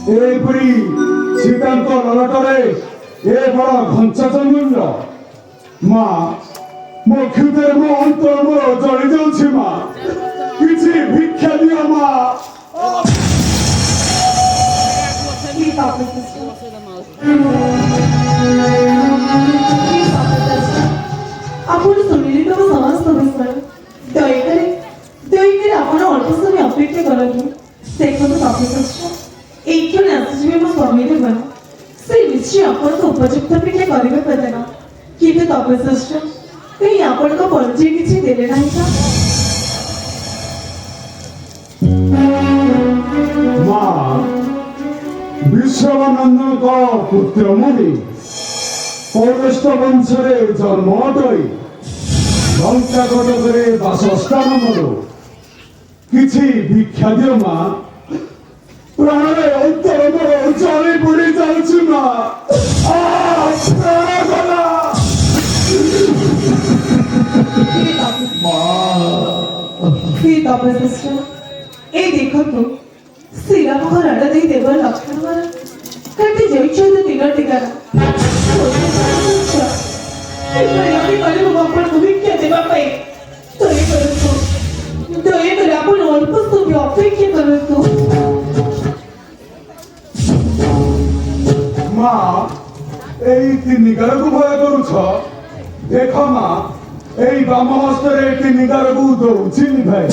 ଏପରି ସୀତାଙ୍କ ଲଲାଟରେ ଏ ବଡ଼ ଘଞ୍ଚ ଜଙ୍ଗଲ ମା ମୋ କ୍ଷୁଦ୍ରରେ ମୋ ଅନ୍ତର ମୋର ଜଳି ଯାଉଛି ମା କିଛି ଭିକ୍ଷା ଦିଅ ମା। ଆପଣ ଶୁଣିଲେ ତମ ସମସ୍ତ ବିଷୟ ଦୟାକରି ଆପଣ ଅଳ୍ପ ସମୟ ଅପେକ୍ଷା କରନ୍ତୁ। ଦେଖନ୍ତୁ ତପସ୍ୟା ଏଇକ୍ଷଣି ଆସିଯିବେ ମୋ ସ୍ୱାମୀ ଦେବନ ସେ ନିଶ୍ଚୟ ଆପଣଙ୍କୁ ଉପଯୁକ୍ତ ଅପେକ୍ଷା କରିବା କଥା ନା କିନ୍ତୁ ତପସ୍ୟା କାହିଁ ଆପଣଙ୍କ ପରିଚୟ କିଛି ଦେଲେ ନାହିଁ ତ? ମା ବିଶ୍ୱାନନ୍ଦଙ୍କ ପୁତ୍ର ମୁନି ପୌରସ୍ତ ବଂଶରେ ଜନ୍ମ ଅଟଇ ଲଙ୍କା କଟକରେ ବାସସ୍ଥାନ ମୋର କିଛି ଭିକ୍ଷା ଦିଅ ମା ପ୍ରାଣରେ ଅନ୍ତର ମୋର ଜଳି ପୋଡ଼ି ଯାଉଛି ମା ପ୍ରାଣ ଗଲା। ତପସ୍ୟା ଏ ଦେଖନ୍ତୁ ଶ୍ରୀରାମଙ୍କ ରାଣ ଦେଇ ଦେବ ଲକ୍ଷ୍ମଣ କାଟି ଯାଇଛନ୍ତି ତିନୋଟି ଗାର ଆପଣଙ୍କୁ ଭିକ୍ଷା ଦେବା ପାଇଁ ଦୟାକରି ଆପଣ ଅଳ୍ପ ସମୟ ଅପେକ୍ଷା କରନ୍ତୁ। ମା ଏଇ ତିନି ଗାରକୁ ଭୟ କରୁଛ ଦେଖ ମା ଏଇ ବାମ ହସ୍ତରେ ତିନି ଗାରକୁ ଦଉଛି ଭାଇ।